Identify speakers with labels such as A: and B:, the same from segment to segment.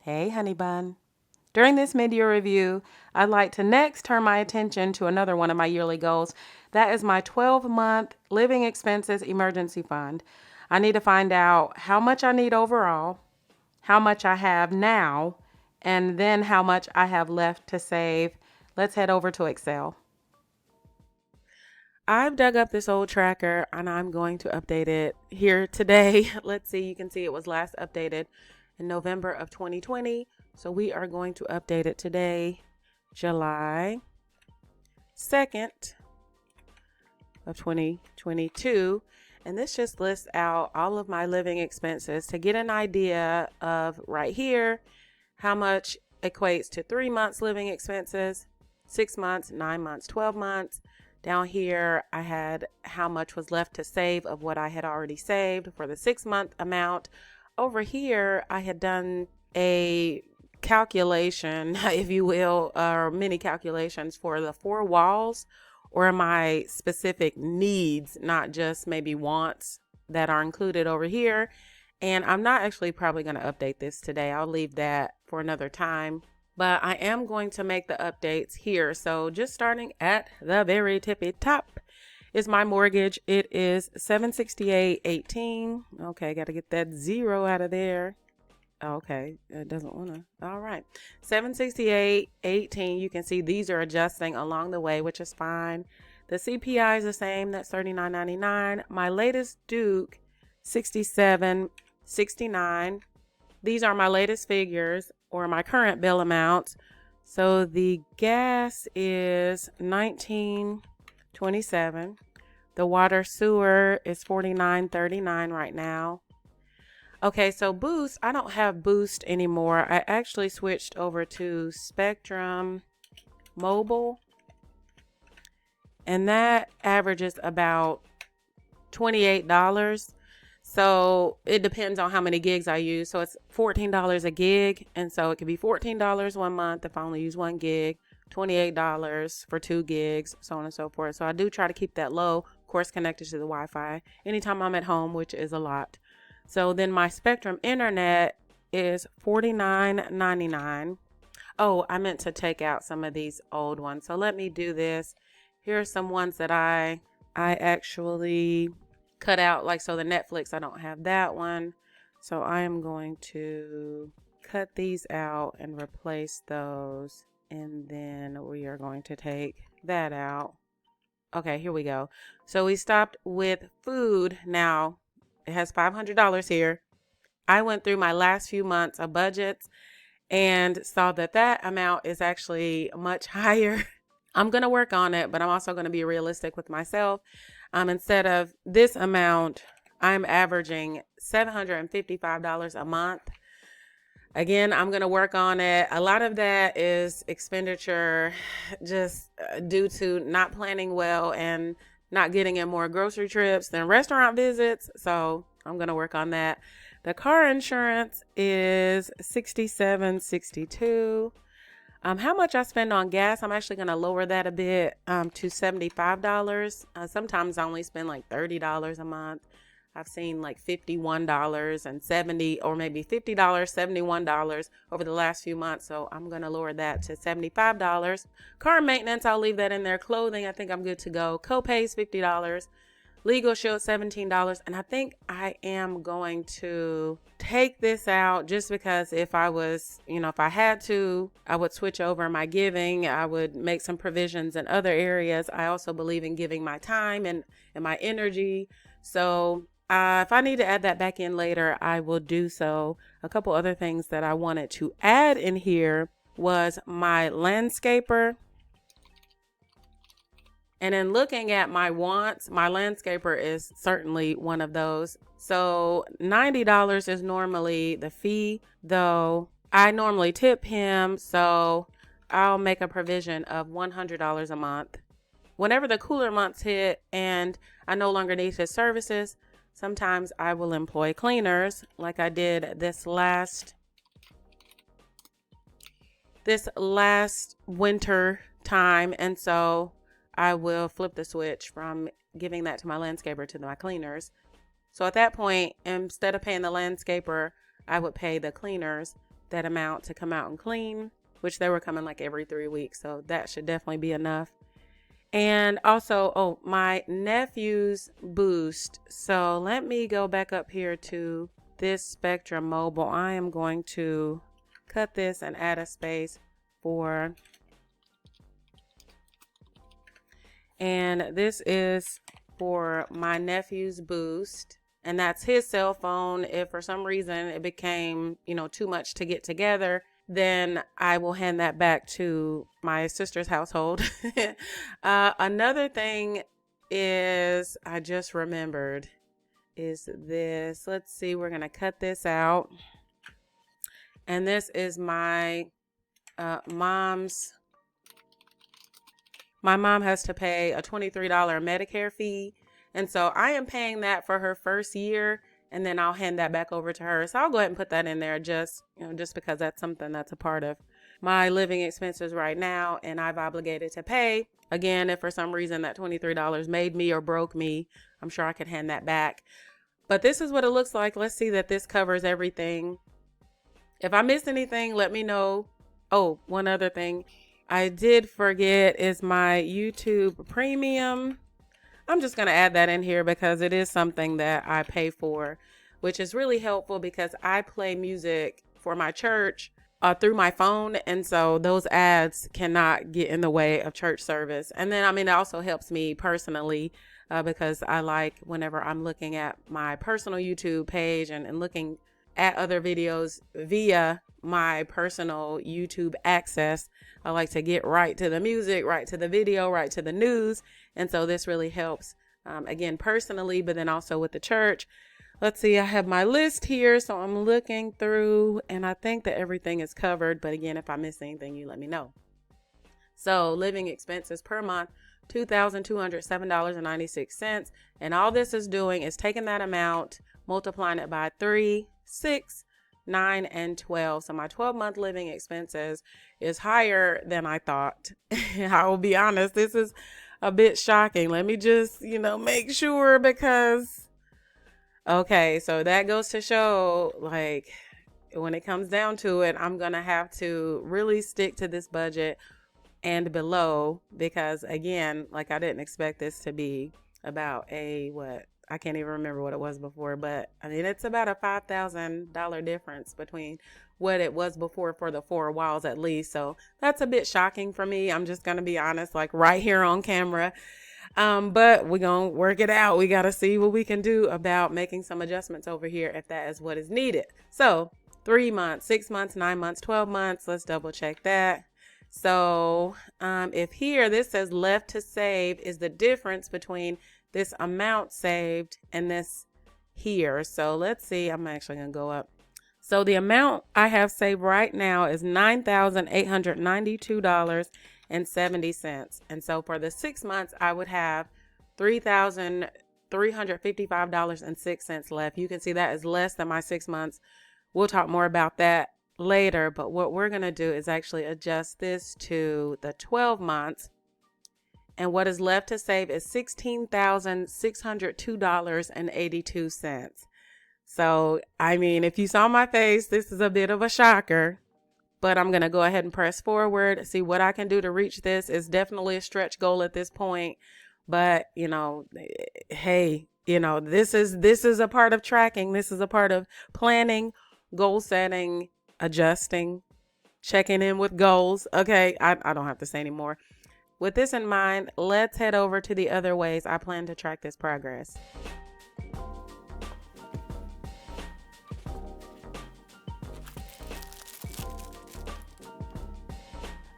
A: Hey, honey bun. During this mid-year review, I'd like to next turn my attention to another one of my yearly goals. That is my 12-month living expenses emergency fund. I need to find out how much I need overall, how much I have now, and then how much I have left to save. Let's head over to Excel. I've dug up this old tracker and I'm going to update it here today. Let's see, you can see it was last updated in November of 2020. So we are going to update it today, July 2nd of 2022. And this just lists out all of my living expenses to get an idea of right here, how much equates to 3 months living expenses, 6 months, 9 months, 12 months. Down here, I had how much was left to save of what I had already saved for the 6-month amount. Over here, I had done a calculation, if you will, or mini calculations for the 4 walls or my specific needs, not just maybe wants that are included over here. And I'm not actually probably going to update this today. I'll leave that for another time. But I am going to make the updates here. So just starting at the very tippy top is my mortgage. It is $768.18. Okay, got to get that zero out of there. Okay, it doesn't want to. All right, $768.18. You can see these are adjusting along the way, which is fine. The CPI is the same. That's $39.99. My latest Duke, $67.69. These are my latest figures or my current bill amounts. So the gas is $19.27. The water sewer is $49.39 right now. Okay, so Boost, I don't have Boost anymore. I actually switched over to Spectrum Mobile, and that averages about $28. So it depends on how many gigs I use. So it's $14 a gig. And so it could be $14 one month if I only use 1 gig, $28 for 2 gigs, so on and so forth. So I do try to keep that low, of course, connected to the Wi-Fi anytime I'm at home, which is a lot. So then my Spectrum internet is $49.99. Oh, I meant to take out some of these old ones. So let me do this. Here are some ones that I actually cut out, like, so the Netflix, I don't have that one. So I am going to cut these out and replace those. And then we are going to take that out. Okay, here we go. So we stopped with food. Now it has $500 here. I went through my last few months of budgets and saw that that amount is actually much higher. I'm going to work on it, but I'm also going to be realistic with myself. Instead of this amount, I'm averaging $755 a month. Again, I'm going to work on it. A lot of that is expenditure just due to not planning well and not getting in more grocery trips than restaurant visits. So I'm going to work on that. The car insurance is $67.62. How much I spend on gas, I'm actually going to lower that a bit to $75. Sometimes I only spend like $30 a month. I've seen like $51 and $70 or maybe $50, $71 over the last few months. So I'm going to lower that to $75. Car maintenance, I'll leave that in there. Clothing, I think I'm good to go. Copays, $50. Legal Shield, $17. And I think I am going to take this out just because if I was, if I had to, I would switch over my giving. I would make some provisions in other areas. I also believe in giving my time and my energy. So if I need to add that back in later, I will do so. A couple other things that I wanted to add in here was my landscaper. And in looking at my wants, my landscaper is certainly one of those. So $90 is normally the fee, though I normally tip him. So I'll make a provision of $100 a month. Whenever the cooler months hit and I no longer need his services, sometimes I will employ cleaners like I did this last winter time. And so I will flip the switch from giving that to my landscaper to my cleaners. So at that point, instead of paying the landscaper, I would pay the cleaners. that amount to come out and clean, which they were coming like every 3 weeks. So that should definitely be enough. And also, oh, my nephew's boost. So let me go back up here to this Spectrum Mobile. I am going to cut this and add a space for, and this is for my nephew's boost. And that's his cell phone. If for some reason it became, too much to get together, then I will hand that back to my sister's household. Another thing is, I just remembered, is this. Let's see, we're going to cut this out. And this is my mom's. My mom has to pay a $23 Medicare fee. And so I am paying that for her first year, and then I'll hand that back over to her. So I'll go ahead and put that in there just because that's something that's a part of my living expenses right now, and I've obligated to pay. Again, if for some reason that $23 made me or broke me, I'm sure I could hand that back. But this is what it looks like. Let's see that this covers everything. If I missed anything, let me know. Oh, one other thing I did forget is my YouTube Premium. I'm just going to add that in here because it is something that I pay for, which is really helpful because I play music for my church through my phone. And so those ads cannot get in the way of church service. And then, it also helps me personally because I like, whenever I'm looking at my personal YouTube page and looking at other videos via my personal YouTube access, I like to get right to the music, right to the video, right to the news. And so this really helps, again, personally, but then also with the church. Let's see, I have my list here. So I'm looking through, and I think that everything is covered. But again, if I miss anything, you let me know. So living expenses per month, $2,207.96. And all this is doing is taking that amount, multiplying it by 3, 6, 9, and 12. So my 12-month living expenses is higher than I thought. I will be honest, this is a bit shocking. Let me just, make sure because, okay, so that goes to show, like, when it comes down to it, I'm going to have to really stick to this budget and below because, again, like, I didn't expect this to be about I can't even remember what it was before, but it's about a $5,000 difference between what it was before for the 4 walls at least. So that's a bit shocking for me. I'm just going to be honest, like right here on camera. But we're going to work it out. We got to see what we can do about making some adjustments over here if that is what is needed. So 3 months, 6 months, 9 months, 12 months. Let's double check that. So if here this says left to save is the difference between this amount saved and this here. So let's see, I'm actually going to go up. So the amount I have saved right now is $9,892.70. And so for the 6 months, I would have $3,355.06 left. You can see that is less than my 6 months. We'll talk more about that later. But what we're going to do is actually adjust this to the 12 months. And what is left to save is $16,602.82. So, if you saw my face, this is a bit of a shocker, but I'm going to go ahead and press forward, see what I can do to reach this. It's definitely a stretch goal at this point, but hey, this is a part of tracking. This is a part of planning, goal setting, adjusting, checking in with goals. Okay. I don't have to say anymore. With this in mind, let's head over to the other ways I plan to track this progress.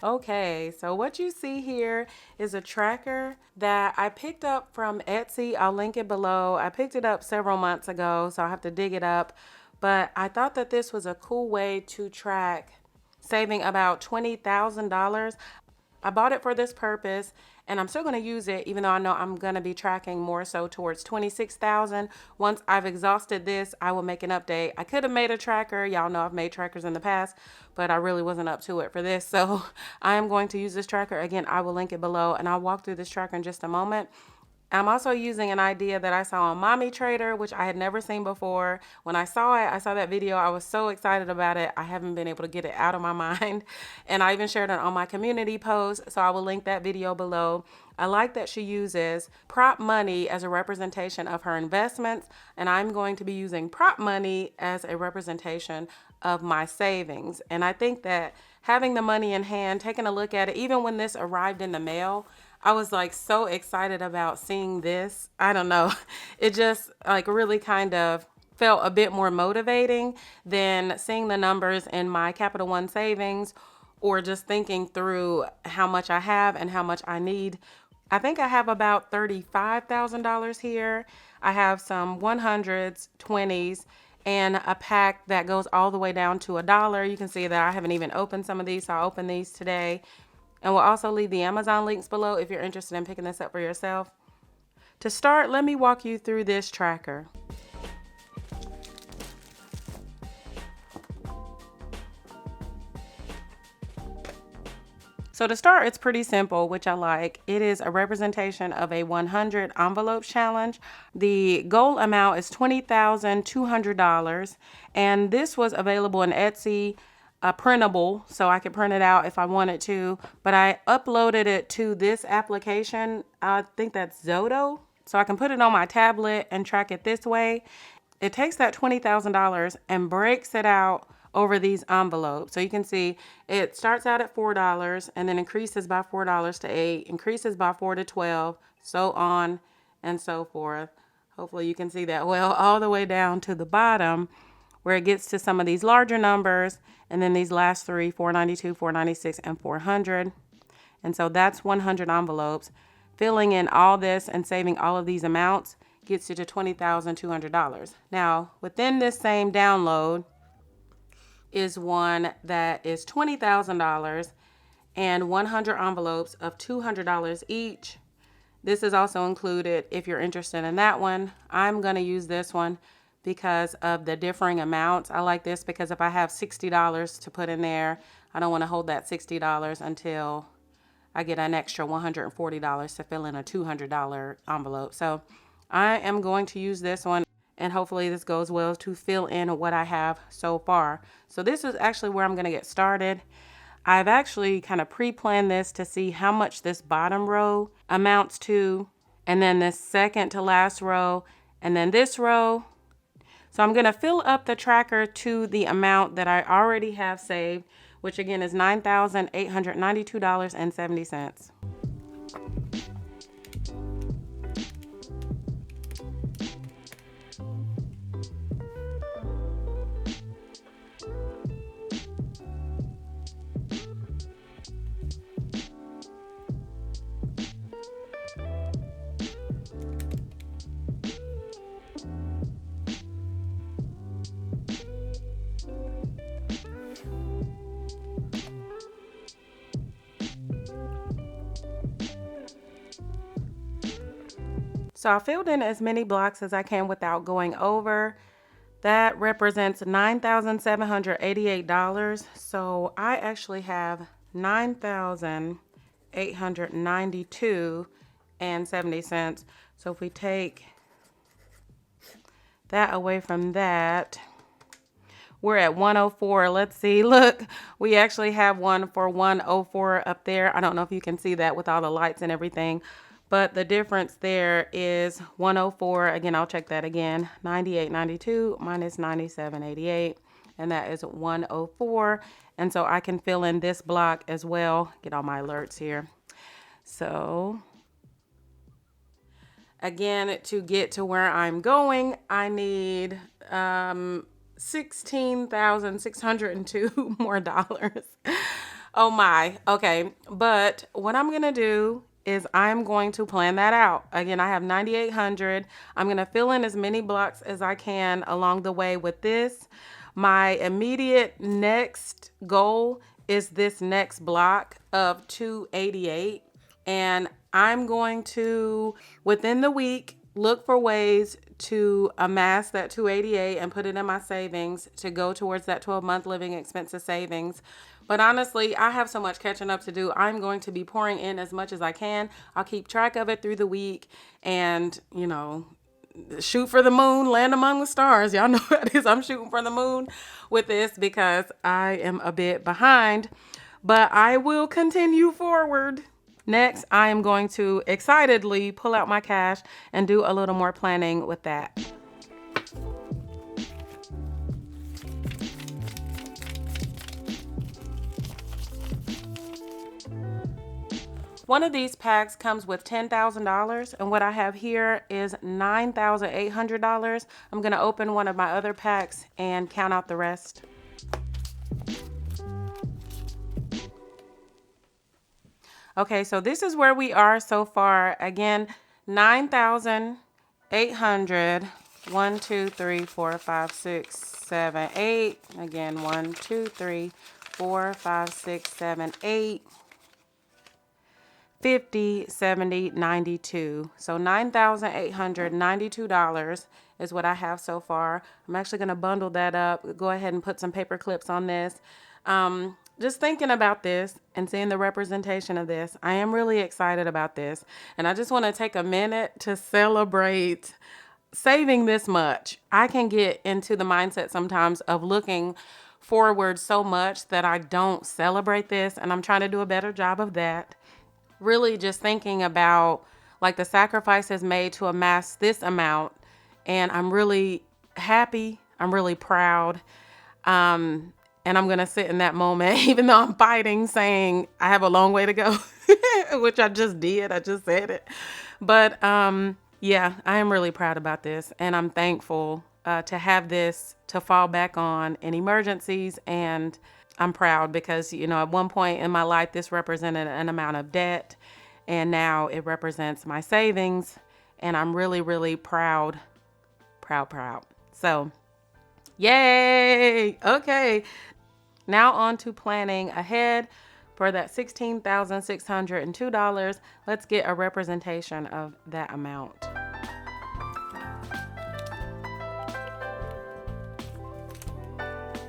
A: Okay, so what you see here is a tracker that I picked up from Etsy. I'll link it below. I picked it up several months ago, so I'll have to dig it up. But I thought that this was a cool way to track saving about $20,000. I bought it for this purpose, and I'm still going to use it, even though I know I'm going to be tracking more so towards $26,000. Once I've exhausted this, I will make an update. I could have made a tracker. Y'all know I've made trackers in the past, but I really wasn't up to it for this. So I am going to use this tracker. Again, I will link it below, and I'll walk through this tracker in just a moment. I'm also using an idea that I saw on Mommy Trader, which I had never seen before. When I saw that video, I was so excited about it. I haven't been able to get it out of my mind. And I even shared it on my community post, so I will link that video below. I like that she uses prop money as a representation of her investments, and I'm going to be using prop money as a representation of my savings. And I think that having the money in hand, taking a look at it, even when this arrived in the mail, I was like so excited about seeing this. I don't know. It just like really kind of felt a bit more motivating than seeing the numbers in my Capital One savings or just thinking through how much I have and how much I need. I think I have about $35,000 here. I have some 100s, 20s, and a pack that goes all the way down to $1. You can see that I haven't even opened some of these, so I'll open these today. And we'll also leave the Amazon links below if you're interested in picking this up for yourself. To start, let me walk you through this tracker. So to start, it's pretty simple, which I like. It is a representation of a 100 envelopes challenge. The goal amount is $20,200, and this was available in Etsy, printable, so I could print it out if I wanted to, but I uploaded it to this application. I think that's Zoto, so I can put it on my tablet and track it this way. It takes that $20,000 and breaks it out over these envelopes. So you can see it starts out at $4 and then increases by $4 to $8, increases by $4 to $12, so on and so forth. Hopefully you can see that well, all the way down to the bottom where it gets to some of these larger numbers, and then these last three, 492, 496, and 400. And so that's 100 envelopes. Filling in all this and saving all of these amounts gets you to $20,200. Now, within this same download is one that is $20,000 and 100 envelopes of $200 each. This is also included if you're interested in that one. I'm going to use this one because of the differing amounts. I like this because if I have $60 to put in there, I don't want to hold that $60 until I get an extra $140 to fill in a $200 envelope. So I am going to use this one, and hopefully this goes well to fill in what I have so far. So this is actually where I'm going to get started. I've actually kind of pre-planned this to see how much this bottom row amounts to, and then this second to last row, and then this row. So I'm going to fill up the tracker to the amount that I already have saved, which again is $9,892.70. So I filled in as many blocks as I can without going over. That represents $9,788. So I actually have $9,892.70. So if we take that away from that, we're at 104. Let's see. Look, we actually have one for 104 up there. I don't know if you can see that with all the lights and everything. But the difference there is 104. Again, I'll check that again. 98.92 minus 97.88. And that is 104. And so I can fill in this block as well. Get all my alerts here. So again, to get to where I'm going, I need $16,602 more dollars. Oh my. Okay. But what I'm going to do is I'm going to plan that out. Again, I have 9,800. I'm going to fill in as many blocks as I can along the way with this. My immediate next goal is this next block of 288. And I'm going to, within the week, look for ways to amass that 288 and put it in my savings to go towards that 12-month living expenses savings. But honestly, I have so much catching up to do. I'm going to be pouring in as much as I can. I'll keep track of it through the week and, shoot for the moon, land among the stars. Y'all know what it is. I'm shooting for the moon with this because I am a bit behind, but I will continue forward. Next, I am going to excitedly pull out my cash and do a little more planning with that. One of these packs comes with $10,000, and what I have here is $9,800. I'm going to open one of my other packs and count out the rest. Okay, so this is where we are so far. Again, 9,800. 1, 2, 3, 4, 5, 6, 7, 8. Again, 1, 2, 3, 4, 5, 6, 7, 8. 50, 70, 92. So $9,892 is what I have so far. I'm actually going to bundle that up. Go ahead and put some paper clips on this. Just thinking about this and seeing the representation of this, I am really excited about this. And I just want to take a minute to celebrate saving this much. I can get into the mindset sometimes of looking forward so much that I don't celebrate this. And I'm trying to do a better job of that. Really just thinking about like the sacrifices made to amass this amount. And I'm really happy. I'm really proud. And I'm going to sit in that moment, even though I'm fighting, saying I have a long way to go, which I just did. I just said it. But yeah, I am really proud about this. And I'm thankful to have this to fall back on in emergencies. And I'm proud because, at one point in my life, this represented an amount of debt, and now it represents my savings, and I'm really, really proud. So, yay! Okay, now on to planning ahead for that $16,602. Let's get a representation of that amount.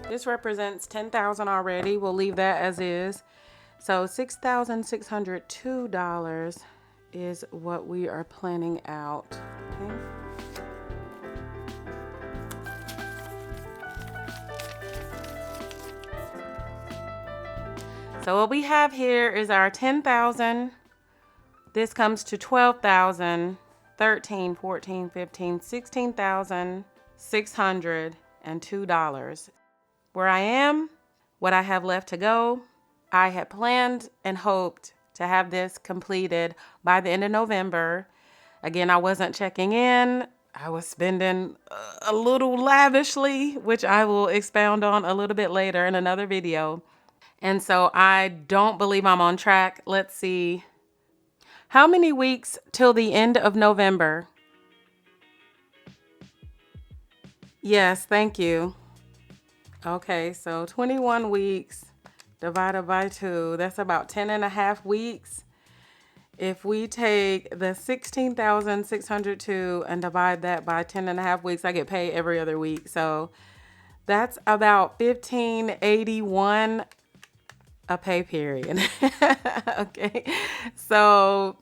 A: This represents $10,000 already. We'll leave that as is. So $6,602 is what we are planning out. Okay. So what we have here is our $10,000. This comes to $12,000, $13,000, $14,000, $15,000, $16,602. Where I am, what I have left to go, I had planned and hoped to have this completed by the end of November. Again, I wasn't checking in. I was spending a little lavishly, which I will expound on a little bit later in another video. And so I don't believe I'm on track. Let's see. How many weeks till the end of November? Yes, thank you. Okay, so 21 weeks divided by 2, that's about 10 and a half weeks. If we take the 16,602 and divide that by 10 and a half weeks, I get paid every other week. So that's about 1,581 a pay period. Okay, so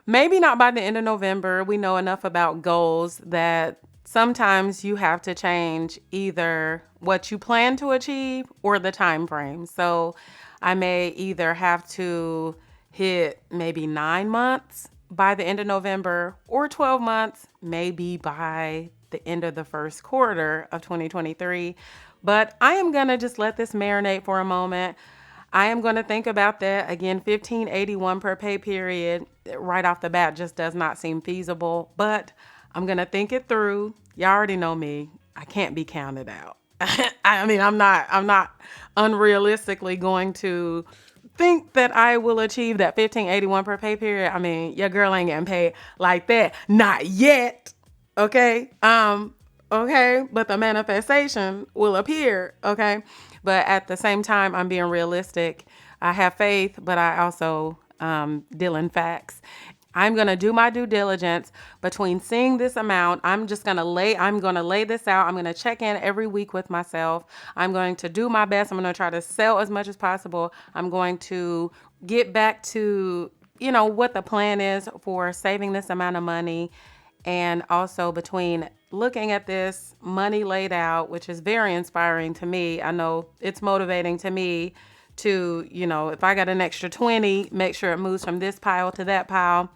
A: maybe not by the end of November. We know enough about goals that sometimes you have to change either what you plan to achieve or the time frame. So I may either have to hit maybe 9 months by the end of November or 12 months, maybe by the end of the first quarter of 2023. But I am going to just let this marinate for a moment. I am going to think about that. Again, $1,581 per pay period right off the bat just does not seem feasible, but I'm going to think it through. Y'all already know me. I can't be counted out. I mean, I'm not unrealistically going to think that I will achieve that $1,581 per pay period. I mean, your girl ain't getting paid like that. Not yet. Okay. Okay. But the manifestation will appear. Okay. But at the same time, I'm being realistic. I have faith, but I also deal in facts. I'm going to do my due diligence between seeing this amount. I'm going to lay this out. I'm going to check in every week with myself. I'm going to do my best. I'm going to try to sell as much as possible. I'm going to get back to, what the plan is for saving this amount of money. And also between looking at this money laid out, which is very inspiring to me. I know it's motivating to me to, if I got an extra 20, make sure it moves from this pile to that pile.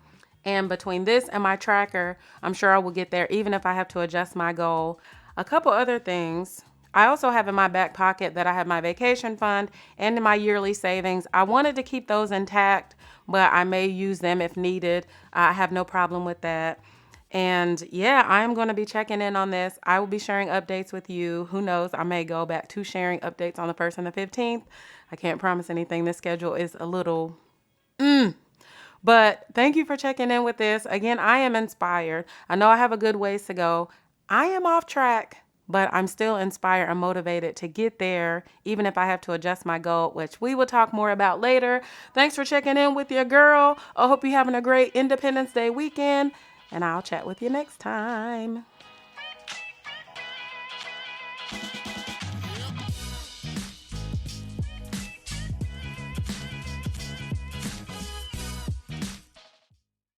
A: And between this and my tracker, I'm sure I will get there, even if I have to adjust my goal. A couple other things. I also have in my back pocket that I have my vacation fund and in my yearly savings. I wanted to keep those intact, but I may use them if needed. I have no problem with that. And yeah, I'm going to be checking in on this. I will be sharing updates with you. Who knows? I may go back to sharing updates on the 1st and the 15th. I can't promise anything. This schedule is a little But thank you for checking in with this. Again, I am inspired. I know I have a good ways to go. I am off track, but I'm still inspired and motivated to get there, even if I have to adjust my goal, which we will talk more about later. Thanks for checking in with your girl. I hope you're having a great Independence Day weekend, and I'll chat with you next time.